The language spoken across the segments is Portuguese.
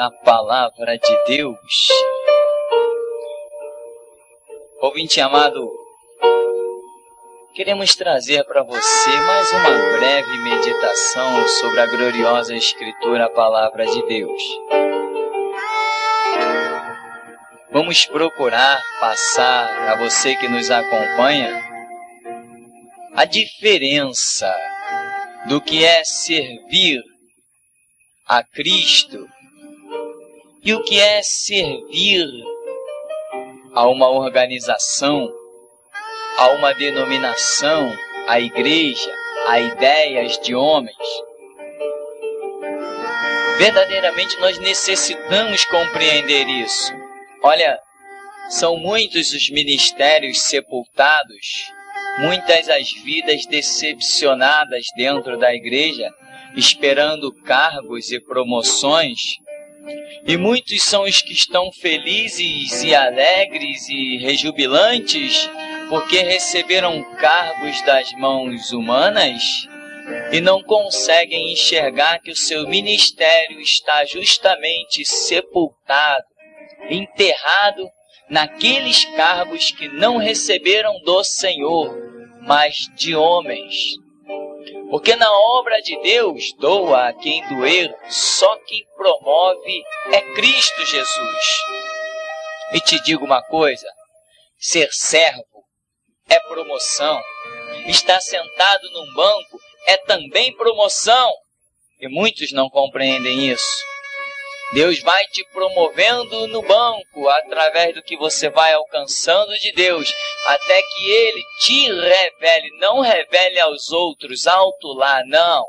a palavra de Deus. Ouvinte amado, queremos trazer para você mais uma breve meditação sobre a gloriosa Escritura, a palavra de Deus. Vamos procurar passar a você que nos acompanha a diferença do que é servir a Cristo e o que é servir a uma organização, a uma denominação, a igreja, a ideias de homens. Verdadeiramente nós necessitamos compreender isso. Olha, são muitos os ministérios sepultados, muitas as vidas decepcionadas dentro da igreja, esperando cargos e promoções, e muitos são os que estão felizes e alegres e rejubilantes porque receberam cargos das mãos humanas e não conseguem enxergar que o seu ministério está justamente sepultado, enterrado naqueles cargos que não receberam do Senhor, mas de homens. Porque na obra de Deus, doa a quem doer, só quem promove é Cristo Jesus. E te digo uma coisa, ser servo é promoção. Estar sentado num banco é também promoção. E muitos não compreendem isso. Deus vai te promovendo no banco, através do que você vai alcançando de Deus, até que Ele te revele, não revele aos outros, alto lá, não.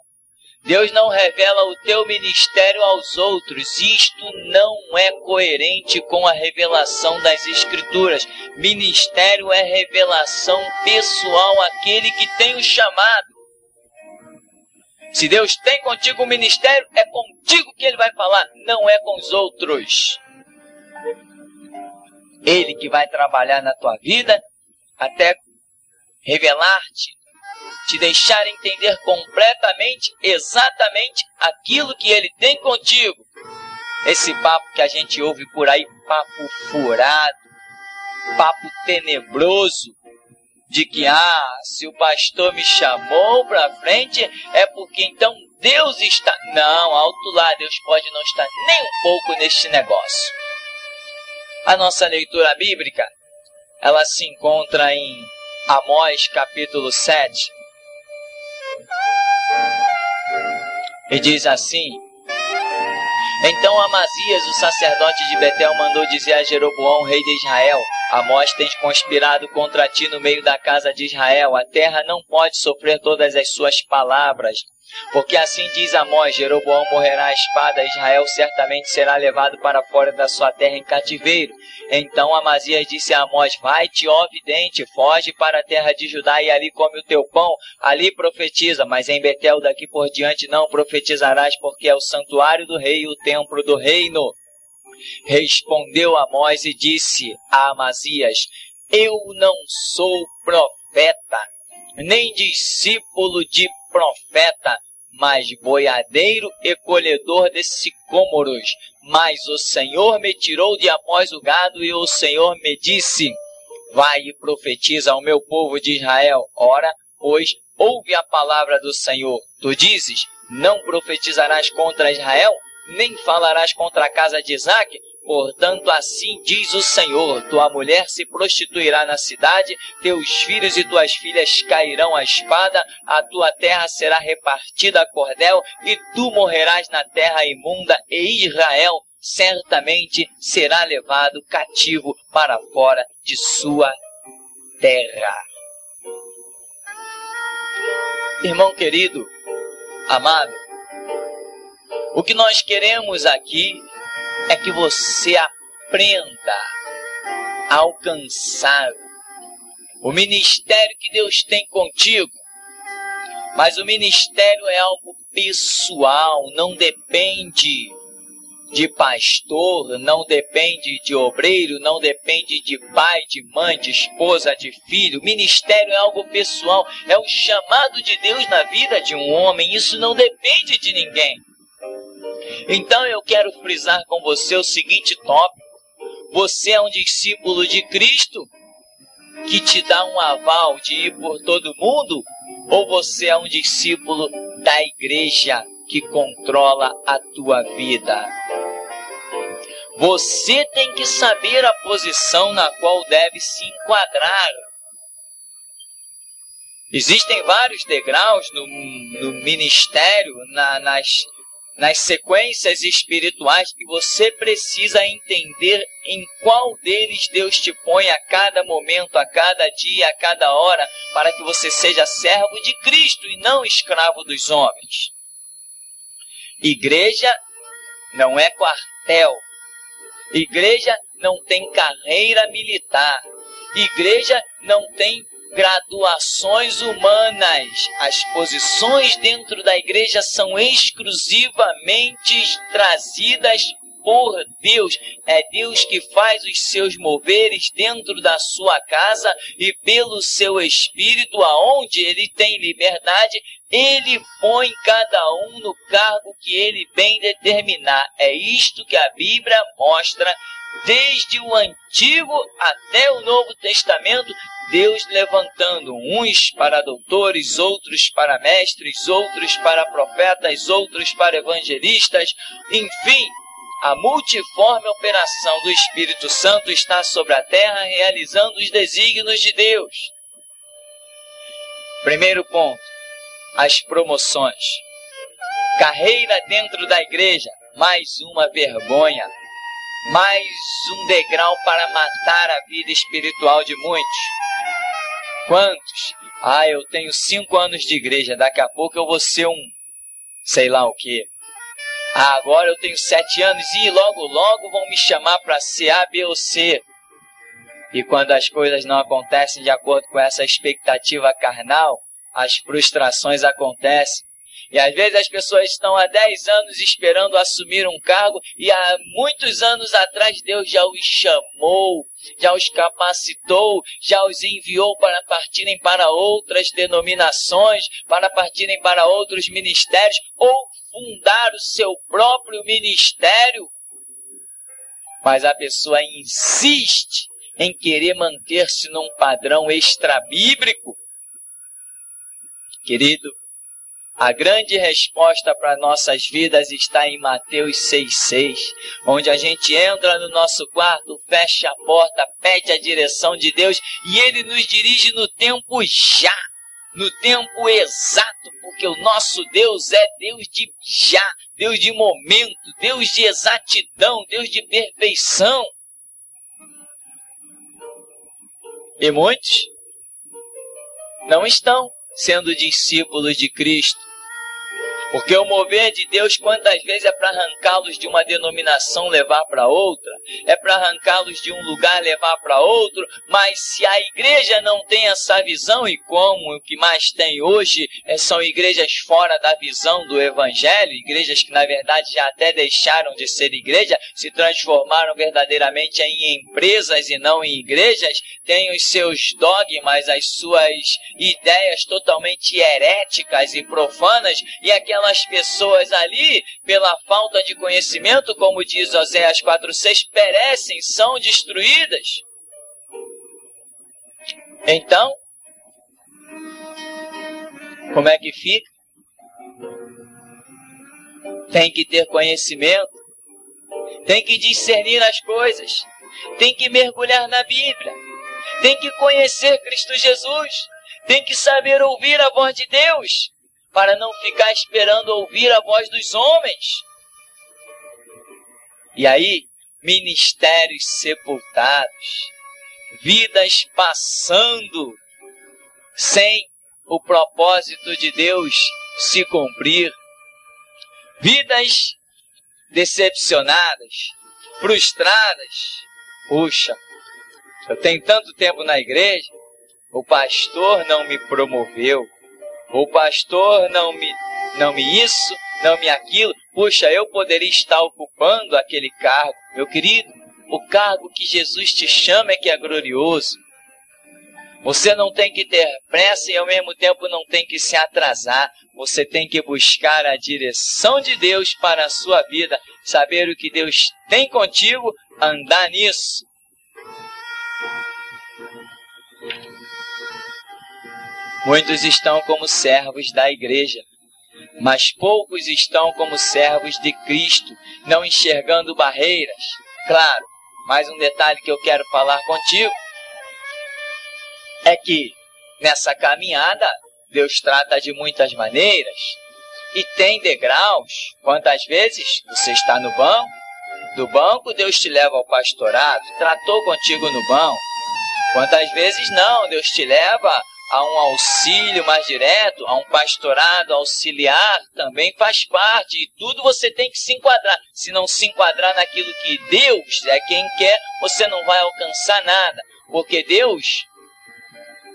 Deus não revela o teu ministério aos outros, isto não é coerente com a revelação das Escrituras. Ministério é revelação pessoal, aquele que tem o chamado. Se Deus tem contigo um ministério, é contigo que Ele vai falar, não é com os outros. Ele que vai trabalhar na tua vida, até revelar-te, te deixar entender completamente, exatamente aquilo que Ele tem contigo. Esse papo que a gente ouve por aí, papo furado, papo tenebroso, de que, se o pastor me chamou para frente, é porque então Deus está... Não, alto lá, Deus pode não estar nem um pouco neste negócio. A nossa leitura bíblica, ela se encontra em Amós capítulo 7. E diz assim: Então Amazias, o sacerdote de Betel, mandou dizer a Jeroboão, rei de Israel: Amós, tens conspirado contra ti no meio da casa de Israel. A terra não pode sofrer todas as suas palavras. Porque assim diz Amós: Jeroboão morrerá à espada, Israel certamente será levado para fora da sua terra em cativeiro. Então Amazias disse a Amós: Vai-te, ó vidente, foge para a terra de Judá e ali come o teu pão, ali profetiza, mas em Betel daqui por diante não profetizarás, porque é o santuário do rei e o templo do reino. Respondeu Amós e disse a Amazias: Eu não sou profeta, nem discípulo de profeta, mas boiadeiro e colhedor de sicômoros. Mas o Senhor me tirou de após o gado, e o Senhor me disse: Vai e profetiza ao meu povo de Israel. Ora, pois, ouve a palavra do Senhor. Tu dizes: Não profetizarás contra Israel, nem falarás contra a casa de Isaque. Portanto, assim diz o Senhor: Tua mulher se prostituirá na cidade, teus filhos e tuas filhas cairão à espada, a tua terra será repartida a cordel, e tu morrerás na terra imunda, e Israel certamente será levado cativo para fora de sua terra. Irmão querido, amado, o que nós queremos aqui é que você aprenda a alcançar o ministério que Deus tem contigo. Mas o ministério é algo pessoal, não depende de pastor, não depende de obreiro, não depende de pai, de mãe, de esposa, de filho. Ministério é algo pessoal, é o chamado de Deus na vida de um homem, isso não depende de ninguém. Então eu quero frisar com você o seguinte tópico: você é um discípulo de Cristo que te dá um aval de ir por todo mundo? Ou você é um discípulo da igreja que controla a tua vida? Você tem que saber a posição na qual deve se enquadrar. Existem vários degraus no ministério, nas sequências espirituais, que você precisa entender em qual deles Deus te põe a cada momento, a cada dia, a cada hora, para que você seja servo de Cristo e não escravo dos homens. Igreja não é quartel. Igreja não tem carreira militar. Igreja não tem graduações humanas. As posições dentro da igreja são exclusivamente trazidas por Deus. É Deus que faz os seus moveres dentro da sua casa e pelo seu Espírito, aonde Ele tem liberdade, Ele põe cada um no cargo que Ele bem determinar. É isto que a Bíblia mostra desde o Antigo até o Novo Testamento, Deus levantando uns para doutores, outros para mestres, outros para profetas, outros para evangelistas, enfim, a multiforme operação do Espírito Santo está sobre a terra, realizando os desígnios de Deus. Primeiro ponto, as promoções. Carreira dentro da igreja, mais uma vergonha, mais um degrau para matar a vida espiritual de muitos. Quantos? Eu tenho 5 anos de igreja, daqui a pouco eu vou ser um sei lá o quê. Agora eu tenho 7 anos e logo vão me chamar para ser A, B ou C. E quando as coisas não acontecem de acordo com essa expectativa carnal, as frustrações acontecem. E às vezes as pessoas estão há 10 anos esperando assumir um cargo e há muitos anos atrás Deus já os chamou, já os capacitou, já os enviou para partirem para outras denominações, para partirem para outros ministérios ou fundar o seu próprio ministério. Mas a pessoa insiste em querer manter-se num padrão extrabíblico. Querido, a grande resposta para nossas vidas está em Mateus 6,6, onde a gente entra no nosso quarto, fecha a porta, pede a direção de Deus e Ele nos dirige no tempo já, no tempo exato, porque o nosso Deus é Deus de já, Deus de momento, Deus de exatidão, Deus de perfeição. E muitos não estão sendo discípulos de Cristo. Porque o mover de Deus, quantas vezes é para arrancá-los de uma denominação, levar para outra, é para arrancá-los de um lugar, levar para outro, mas se a igreja não tem essa visão, e como o que mais tem hoje são igrejas fora da visão do Evangelho, igrejas que na verdade já até deixaram de ser igreja, se transformaram verdadeiramente em empresas e não em igrejas, têm os seus dogmas, as suas ideias totalmente heréticas e profanas, e aquelas pessoas ali, pela falta de conhecimento, como diz Oséias 4,6, perecem, são destruídas. Então, como é que fica? Tem que ter conhecimento, tem que discernir as coisas, tem que mergulhar na Bíblia, tem que conhecer Cristo Jesus, tem que saber ouvir a voz de Deus, para não ficar esperando ouvir a voz dos homens. E aí, ministérios sepultados, vidas passando sem o propósito de Deus se cumprir, vidas decepcionadas, frustradas. Puxa, eu tenho tanto tempo na igreja, o pastor não me promoveu, o pastor não me isso, não me aquilo. Puxa, eu poderia estar ocupando aquele cargo. Meu querido, o cargo que Jesus te chama é que é glorioso. Você não tem que ter pressa e ao mesmo tempo não tem que se atrasar. Você tem que buscar a direção de Deus para a sua vida, saber o que Deus tem contigo, andar nisso. Muitos estão como servos da igreja, mas poucos estão como servos de Cristo, não enxergando barreiras. Claro, mais um detalhe que eu quero falar contigo é que nessa caminhada Deus trata de muitas maneiras e tem degraus. Quantas vezes você está no banco, do banco Deus te leva ao pastorado, tratou contigo no banco. Quantas vezes não, Deus te leva a um auxílio mais direto, a um pastorado auxiliar, também faz parte. E tudo você tem que se enquadrar. Se não se enquadrar naquilo que Deus é quem quer, você não vai alcançar nada. Porque Deus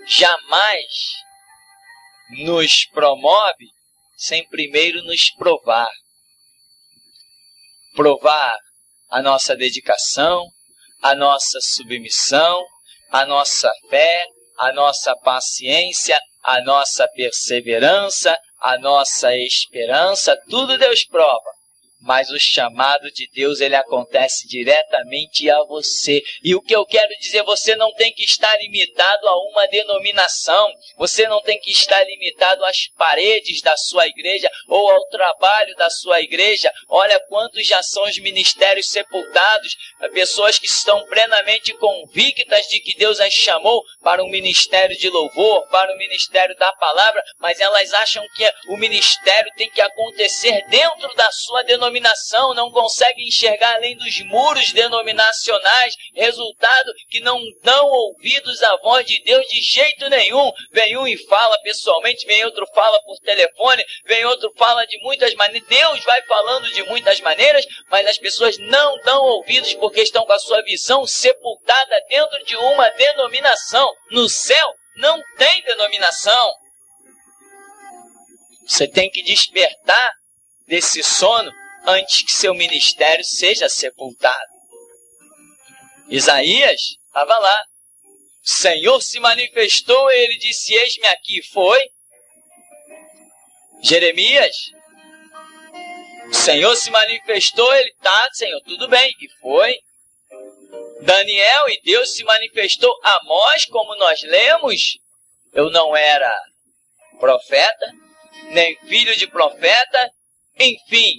jamais nos promove sem primeiro nos provar. Provar a nossa dedicação, a nossa submissão, a nossa fé, a nossa paciência, a nossa perseverança, a nossa esperança, tudo Deus prova. Mas o chamado de Deus, ele acontece diretamente a você. E o que eu quero dizer, você não tem que estar limitado a uma denominação. Você não tem que estar limitado às paredes da sua igreja ou ao trabalho da sua igreja. Olha quantos já são os ministérios sepultados. Pessoas que estão plenamente convictas de que Deus as chamou para um ministério de louvor, para o ministério da palavra. Mas elas acham que o ministério tem que acontecer dentro da sua denominação. Não consegue enxergar além dos muros denominacionais, resultado que não dão ouvidos à voz de Deus de jeito nenhum. Vem um e fala pessoalmente, vem outro fala por telefone, vem outro fala de muitas maneiras. Deus vai falando de muitas maneiras, mas as pessoas não dão ouvidos porque estão com a sua visão sepultada dentro de uma denominação. No céu não tem denominação. Você tem que despertar desse sono antes que seu ministério seja sepultado. Isaías estava lá. O Senhor se manifestou e ele disse, eis-me aqui. Foi. Jeremias. O Senhor se manifestou, ele tá, Senhor, tudo bem. E foi. Daniel, e Deus se manifestou. Amós, como nós lemos, eu não era profeta, nem filho de profeta, enfim.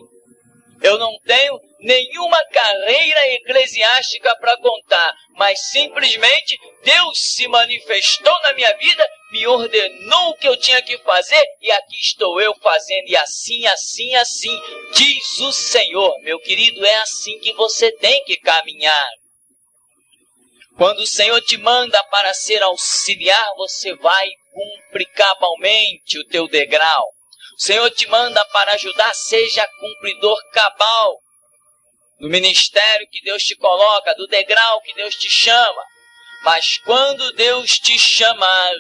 Eu não tenho nenhuma carreira eclesiástica para contar, mas simplesmente Deus se manifestou na minha vida, me ordenou o que eu tinha que fazer e aqui estou eu fazendo. E assim, assim, assim, diz o Senhor. Meu querido, é assim que você tem que caminhar. Quando o Senhor te manda para ser auxiliar, você vai cumprir cabalmente o teu degrau. O Senhor te manda para ajudar, seja cumpridor cabal no ministério que Deus te coloca, do degrau que Deus te chama. Mas quando Deus te chamar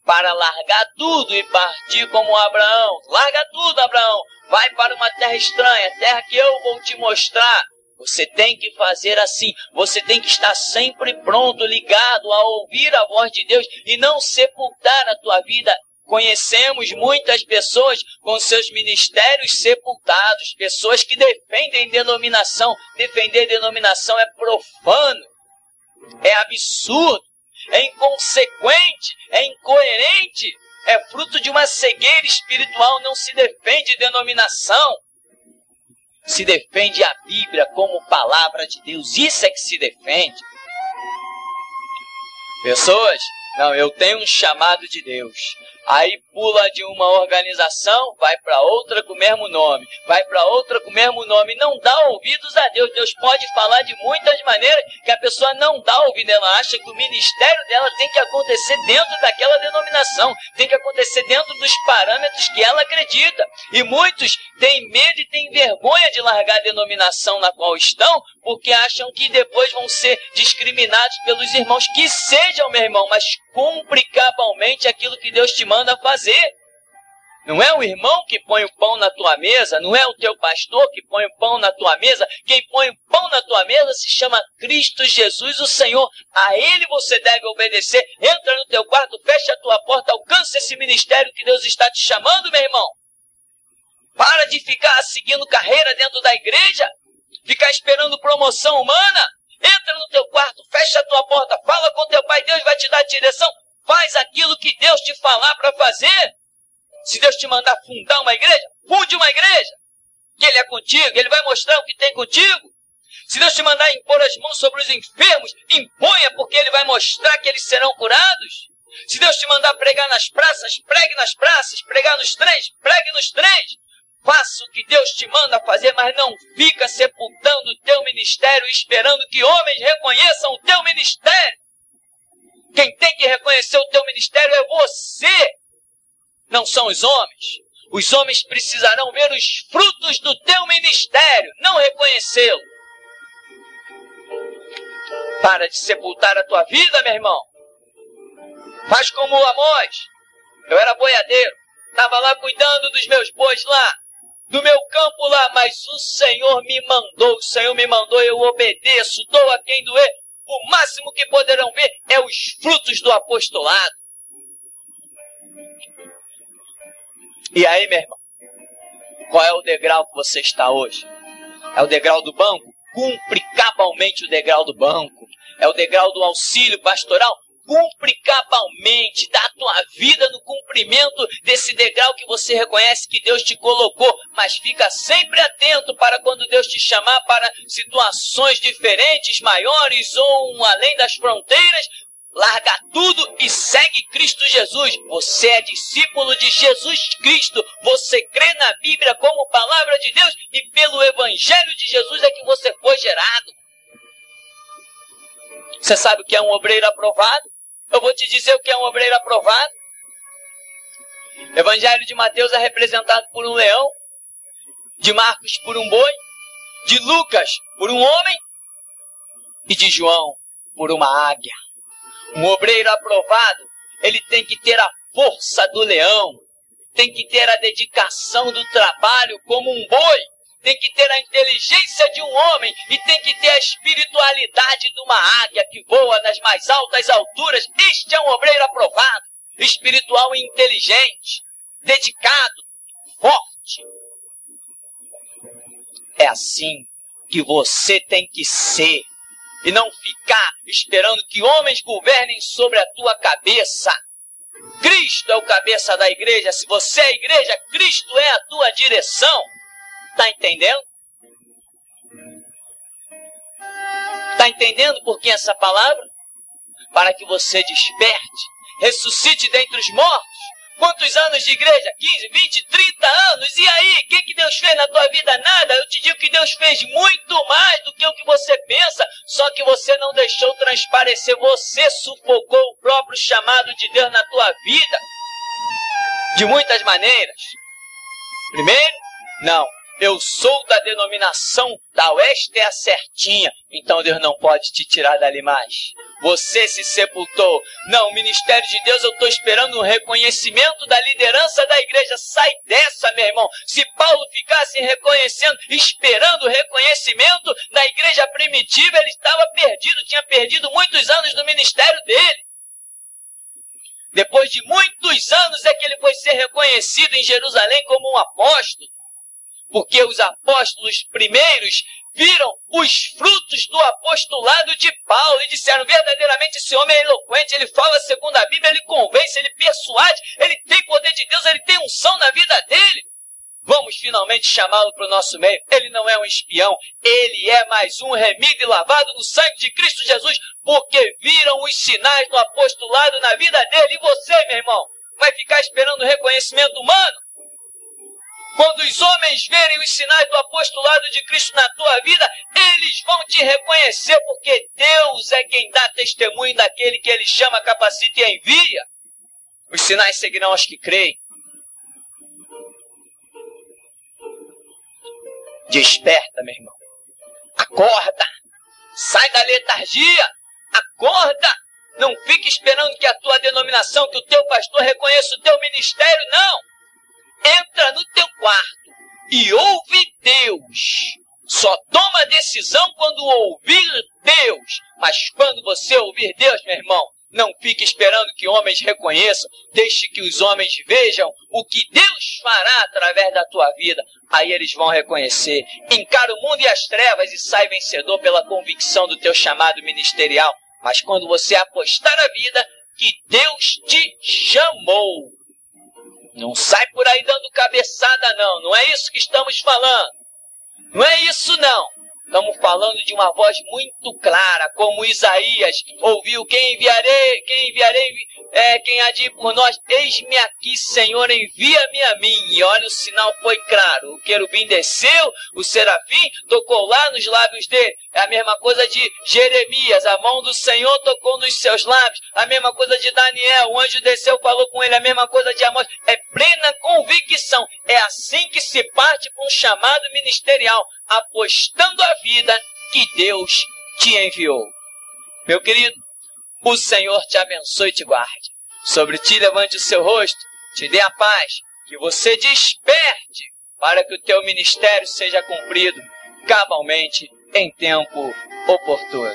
para largar tudo e partir como Abraão, larga tudo, Abraão, vai para uma terra estranha, terra que eu vou te mostrar. Você tem que fazer assim, você tem que estar sempre pronto, ligado a ouvir a voz de Deus e não sepultar a tua vida. Conhecemos muitas pessoas com seus ministérios sepultados, pessoas que defendem denominação. Defender denominação é profano, é absurdo, é inconsequente, é incoerente, é fruto de uma cegueira espiritual. Não se defende denominação, se defende a Bíblia como palavra de Deus. Isso é que se defende. Pessoas, não, eu tenho um chamado de Deus. Aí pula de uma organização, vai para outra com o mesmo nome, vai para outra com o mesmo nome, não dá ouvidos a Deus. Deus pode falar de muitas maneiras que a pessoa não dá ouvido. Ela acha que o ministério dela tem que acontecer dentro daquela denominação, tem que acontecer dentro dos parâmetros que ela acredita. E muitos têm medo e têm vergonha de largar a denominação na qual estão, porque acham que depois vão ser discriminados pelos irmãos. Que sejam, meu irmão, mas cumpre cabalmente aquilo que Deus te manda fazer. Não é o irmão que põe o pão na tua mesa, não é o teu pastor que põe o pão na tua mesa. Quem põe o pão na tua mesa se chama Cristo Jesus, o Senhor. A Ele você deve obedecer. Entra no teu quarto, fecha a tua porta, alcança esse ministério que Deus está te chamando, meu irmão. Para de ficar seguindo carreira dentro da igreja, ficar esperando promoção humana. Entra no teu quarto, fecha a tua porta, fala com teu pai, Deus vai te dar direção. Faz aquilo que Deus te falar para fazer. Se Deus te mandar fundar uma igreja, funde uma igreja. Que Ele é contigo, Ele vai mostrar o que tem contigo. Se Deus te mandar impor as mãos sobre os enfermos, imponha, porque Ele vai mostrar que eles serão curados. Se Deus te mandar pregar nas praças, pregue nas praças. Pregar nos trens, pregue nos trens. Faça o que Deus te manda fazer, mas não fica sepultando o teu ministério, esperando que homens reconheçam o teu ministério. Quem tem que reconhecer o teu ministério é você. Não são os homens. Os homens precisarão ver os frutos do teu ministério, não reconhecê-lo. Para de sepultar a tua vida, meu irmão. Faz como o Amós. Eu era boiadeiro. Estava lá cuidando dos meus bois lá, do meu campo lá. Mas o Senhor me mandou, eu obedeço, dou a quem doer. O máximo que poderão ver é os frutos do apostolado. E aí, meu irmão, qual é o degrau que você está hoje? É o degrau do banco? Cumpre cabalmente o degrau do banco. É o degrau do auxílio pastoral? Cumpre cabalmente, dá a tua vida no cumprimento desse degrau que você reconhece que Deus te colocou, mas fica sempre atento para quando Deus te chamar para situações diferentes, maiores ou além das fronteiras. Larga tudo e segue Cristo Jesus. Você é discípulo de Jesus Cristo. Você crê na Bíblia como palavra de Deus e pelo Evangelho de Jesus é que você foi gerado. Você sabe o que é um obreiro aprovado? Eu vou te dizer o que é um obreiro aprovado. O Evangelho de Mateus é representado por um leão, de Marcos por um boi, de Lucas por um homem e de João por uma águia. Um obreiro aprovado, ele tem que ter a força do leão, tem que ter a dedicação do trabalho como um boi, tem que ter a inteligência de um homem e tem que ter a espiritualidade de uma águia que voa nas mais altas alturas. Este é um obreiro aprovado, espiritual e inteligente, dedicado, forte. É assim que você tem que ser. E não ficar esperando que homens governem sobre a tua cabeça. Cristo é o cabeça da igreja. Se você é a igreja, Cristo é a tua direção. Está entendendo? Está entendendo por que essa palavra? Para que você desperte, ressuscite dentre os mortos. Quantos anos de igreja? 15, 20, 30 anos. E aí? O que Deus fez na tua vida? Nada. Eu te digo que Deus fez muito mais do que o que você pensa. Só que você não deixou transparecer. Você sufocou o próprio chamado de Deus na tua vida. De muitas maneiras. Primeiro, não. Eu sou da denominação tal, esta é a certinha. Então Deus não pode te tirar dali mais. Você se sepultou. Não, o ministério de Deus, eu estou esperando um reconhecimento da liderança da igreja. Sai dessa, meu irmão. Se Paulo ficasse reconhecendo, esperando o reconhecimento da igreja primitiva, ele estava perdido, tinha perdido muitos anos do ministério dele. Depois de muitos anos é que ele foi ser reconhecido em Jerusalém como um apóstolo. Porque os apóstolos primeiros viram os frutos do apostolado de Paulo e disseram, verdadeiramente esse homem é eloquente, ele fala segundo a Bíblia, ele convence, ele persuade, ele tem poder de Deus, ele tem unção na vida dele. Vamos finalmente chamá-lo para o nosso meio. Ele não é um espião, ele é mais um remido e lavado no sangue de Cristo Jesus, porque viram os sinais do apostolado na vida dele. E você, meu irmão, vai ficar esperando reconhecimento humano? Quando os homens verem os sinais do apostolado de Cristo na tua vida, eles vão te reconhecer, porque Deus é quem dá testemunho daquele que Ele chama, capacita e envia. Os sinais seguirão aos que creem. Desperta, meu irmão. Acorda. Sai da letargia. Acorda. Não fique esperando que a tua denominação, que o teu pastor reconheça o teu ministério, não. entra no teu quarto e ouve Deus. Só toma decisão quando ouvir Deus. Mas quando você ouvir Deus, meu irmão, não fique esperando que homens reconheçam. Deixe que os homens vejam o que Deus fará através da tua vida. Aí eles vão reconhecer. Encara o mundo e as trevas e sai vencedor pela convicção do teu chamado ministerial. Mas quando você apostar a vida, que Deus te chamou. Não sai por aí dando cabeçada, não. Não é isso que estamos falando. Não é isso, não. Estamos falando de uma voz muito clara, como Isaías ouviu: quem enviarei, quem há de ir por nós? Eis-me aqui, Senhor, envia-me a mim. E olha, o sinal foi claro. O querubim desceu, o serafim tocou lá nos lábios dele. É a mesma coisa de Jeremias, a mão do Senhor tocou nos seus lábios. A mesma coisa de Daniel, o anjo desceu, falou com ele. A mesma coisa de Amós. É plena convicção. É assim que se parte para um chamado ministerial, apostando a vida que Deus te enviou. Meu querido, o Senhor te abençoe e te guarde. Sobre ti levante o seu rosto, te dê a paz, que você desperte para que o teu ministério seja cumprido cabalmente em tempo oportuno.